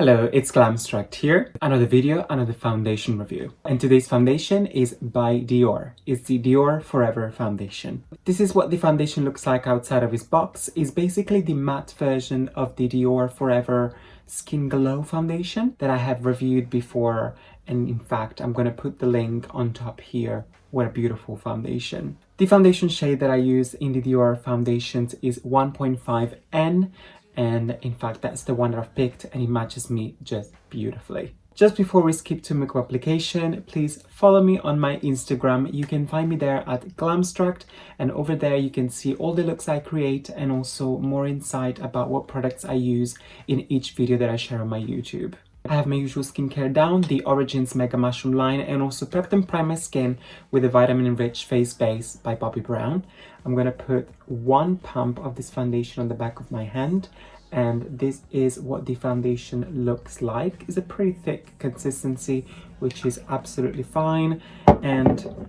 Hello, it's Glamstract here. Another video, another foundation review. And today's foundation is by Dior. It's the Dior Forever Foundation. This is what the foundation looks like outside of its box. It's basically the matte version of the Dior Forever Skin Glow Foundation that I have reviewed before. And in fact, I'm going to put the link on top here. What a beautiful foundation. The foundation shade that I use in the Dior foundations is 1.5N. And in fact, that's the one that I've picked and it matches me just beautifully. Just before we skip to makeup application, please follow me on my Instagram. You can find me there at Glamstract, and over there you can see all the looks I create and also more insight about what products I use in each video that I share on my YouTube. I have my usual skincare down, the Origins Mega Mushroom line, and also prepped and primed my skin with a vitamin-rich face base by Bobbi Brown. I'm going to put one pump of this foundation on the back of my hand, and this is what the foundation looks like. It's a pretty thick consistency, which is absolutely fine. And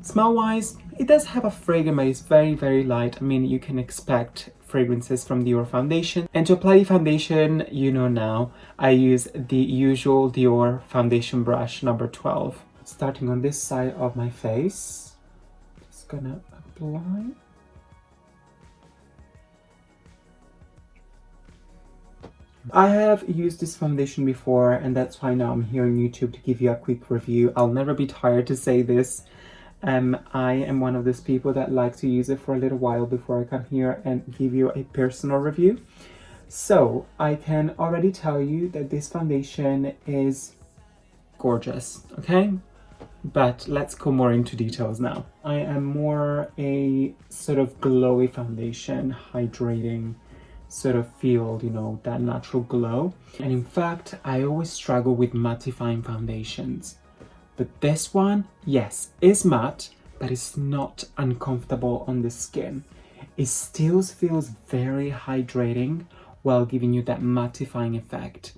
smell-wise, it does have a fragrance, but it's very, very light. I mean, you can expect fragrances from Dior foundation. And to apply the foundation, you know now, I use the usual Dior foundation brush number 12. Starting on this side of my face, just gonna apply. I have used this foundation before, and that's why now I'm here on YouTube to give you a quick review. I'll never be tired to say this. I am one of those people that like to use it for a little while before I come here and give you a personal review. So I can already tell you that this foundation is gorgeous, okay? But let's go more into details now. I am more a sort of glowy foundation, hydrating sort of feel, you know, that natural glow. And in fact, I always struggle with mattifying foundations. But this one, yes, is matte, but it's not uncomfortable on the skin. It still feels very hydrating while giving you that mattifying effect.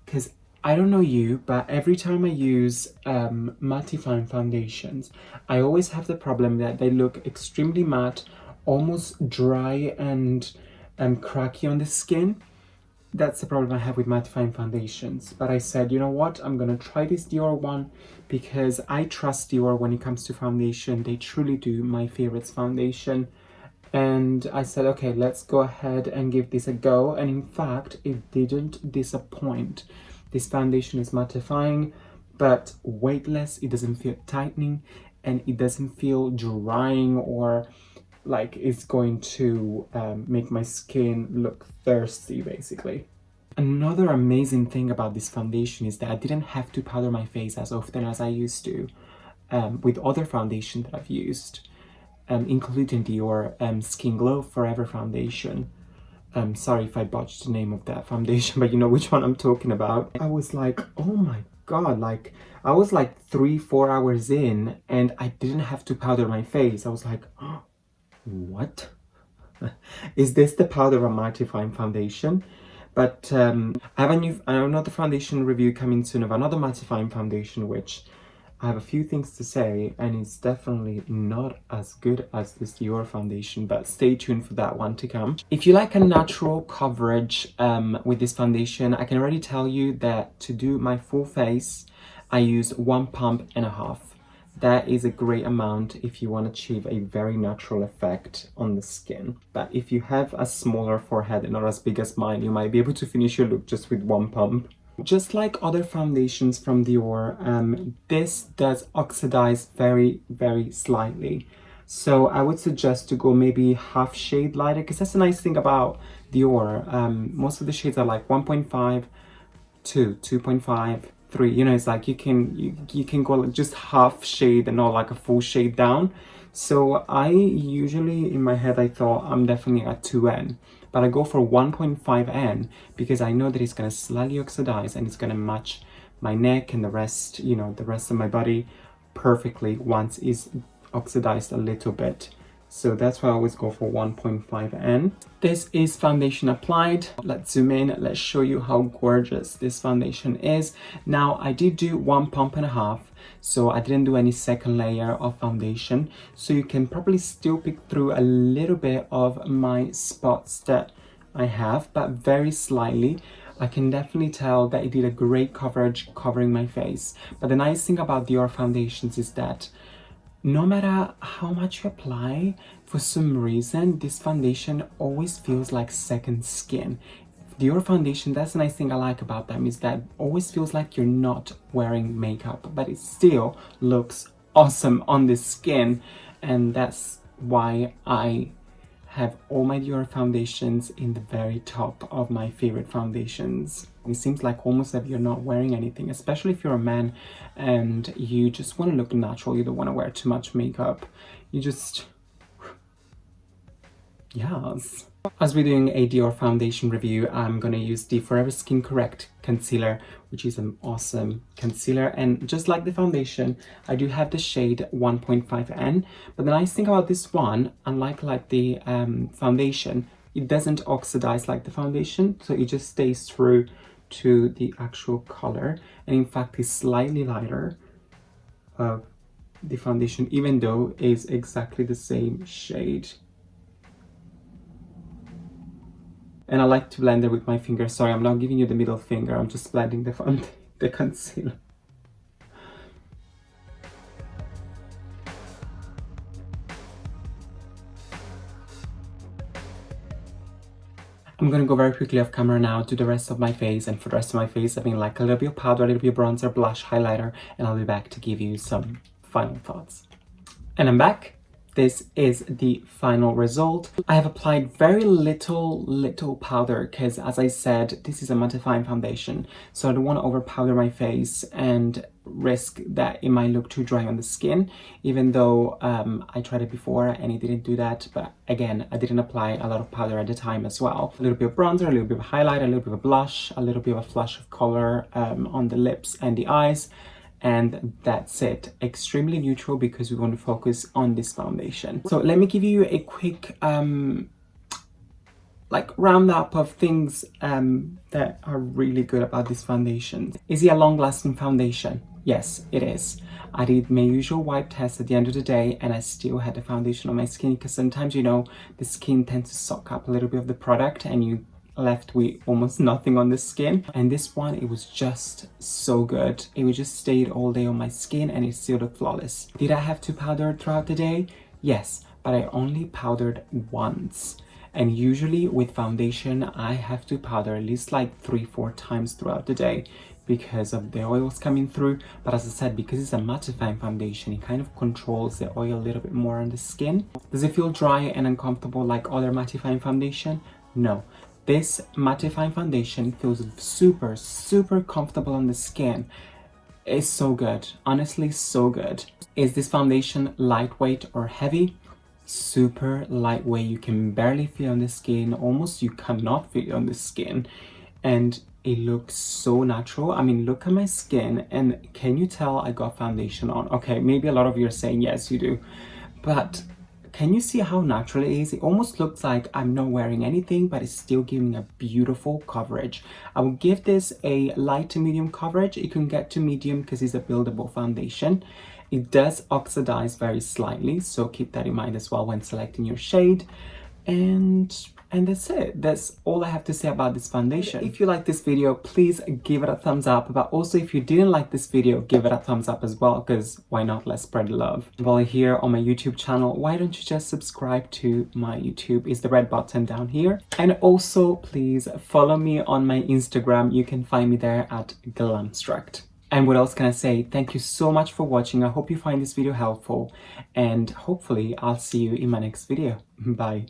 Because I don't know you, but every time I use mattifying foundations, I always have the problem that they look extremely matte, almost dry and cracky on the skin. That's the problem I have with mattifying foundations. But I said, you know what, I'm gonna try this Dior one because I trust Dior when it comes to foundation. They truly do my favorites foundation. And I said, okay, let's go ahead and give this a go. And in fact, it didn't disappoint. This foundation is mattifying, but weightless. It doesn't feel tightening, and it doesn't feel drying or like it's going to make my skin look thirsty, basically. Another amazing thing about this foundation is that I didn't have to powder my face as often as I used to with other foundation that I've used, including Dior Skin Glow Forever Foundation. Sorry if I botched the name of that foundation, but you know which one I'm talking about. I was like, oh my god, like I was like 3-4 hours in and I didn't have to powder my face. I was like, oh, what? Is this the powder or mattifying foundation? But I have another foundation review coming soon of another mattifying foundation, which I have a few things to say, and it's definitely not as good as this Dior foundation, but stay tuned for that one to come. If you like a natural coverage with this foundation, I can already tell you that to do my full face, I use 1.5 pumps. That is a great amount if you want to achieve a very natural effect on the skin. But if you have a smaller forehead and not as big as mine, you might be able to finish your look just with 1 pump. Just like other foundations from Dior, this does oxidize very, very slightly. So I would suggest to go maybe half shade lighter, because that's the nice thing about Dior. Most of the shades are like 1.5 to 2.5. 3, you know, it's like you can go just half shade and not like a full shade down. So I usually in my head I thought I'm definitely at 2N, but I go for 1.5N because I know that it's going to slightly oxidize and it's going to match my neck and the rest, you know, the rest of my body perfectly once it's oxidized a little bit. So that's why I always go for 1.5N. This is foundation applied. Let's zoom in. Let's show you how gorgeous this foundation is. Now, I did do 1.5 pumps, so I didn't do any second layer of foundation. So you can probably still pick through a little bit of my spots that I have, but very slightly. I can definitely tell that it did a great coverage covering my face. But the nice thing about Dior foundations is that no matter how much you apply, for some reason, this foundation always feels like second skin. Dior foundation, that's the nice thing I like about them, is that it always feels like you're not wearing makeup, but it still looks awesome on the skin. And that's why I have all my Dior foundations in the very top of my favorite foundations. It seems like almost if you're not wearing anything, especially if you're a man and you just want to look natural, you don't want to wear too much makeup. You just, yes. As we're doing a Dior foundation review, I'm going to use the Forever Skin Correct concealer, which is an awesome concealer. And just like the foundation, I do have the shade 1.5N. But the nice thing about this one, unlike like the foundation, it doesn't oxidize like the foundation. So it just stays through to the actual color. And in fact, it's slightly lighter of the foundation, even though it's exactly the same shade. And I like to blend it with my finger. Sorry, I'm not giving you the middle finger. I'm just blending the concealer. I'm gonna go very quickly off camera now to the rest of my face. And for the rest of my face, I mean like a little bit of powder, a little bit of bronzer, blush, highlighter. And I'll be back to give you some final thoughts. And I'm back. This is the final result. I have applied very little powder because, as I said, this is a mattifying foundation. So I don't want to over powder my face and risk that it might look too dry on the skin, even though I tried it before and it didn't do that. But again, I didn't apply a lot of powder at the time as well. A little bit of bronzer, a little bit of highlight, a little bit of blush, a little bit of a flush of color on the lips and the eyes. And that's it. Extremely neutral because we want to focus on this foundation. So let me give you a quick like roundup of things that are really good about this foundation. Is it a long-lasting foundation? Yes, it is. I did my usual wipe test at the end of the day and I still had the foundation on my skin because sometimes, you know, the skin tends to soak up a little bit of the product and you left with almost nothing on the skin. And this one, it was just so good. It would just stayed all day on my skin and it still looked flawless. Did I have to powder throughout the day? Yes, but I only powdered once. And usually with foundation, I have to powder at least like 3-4 times throughout the day because of the oils coming through. But as I said, because it's a mattifying foundation, it kind of controls the oil a little bit more on the skin. Does it feel dry and uncomfortable like other mattifying foundation? No. This mattifying foundation feels super comfortable on the skin. It's so good. Honestly, so good. Is this foundation lightweight or heavy? Super lightweight. You can barely feel on the skin. Almost you cannot feel it on the skin. And it looks so natural. I mean, look at my skin. And can you tell I got foundation on? Okay, maybe a lot of you are saying yes, you do. But can you see how natural it is? It almost looks like I'm not wearing anything, but it's still giving a beautiful coverage. I will give this a light to medium coverage. You can get to medium because it's a buildable foundation. It does oxidize very slightly, so keep that in mind as well when selecting your shade. And that's it. That's all I have to say about this foundation. If you like this video, please give it a thumbs up. But also, if you didn't like this video, give it a thumbs up as well, because why not? Let's spread the love. While you're here on my YouTube channel, why don't you just subscribe to my YouTube? It's the red button down here. And also, please follow me on my Instagram. You can find me there at Glamstract. And what else can I say? Thank you so much for watching. I hope you find this video helpful. And hopefully, I'll see you in my next video. Bye.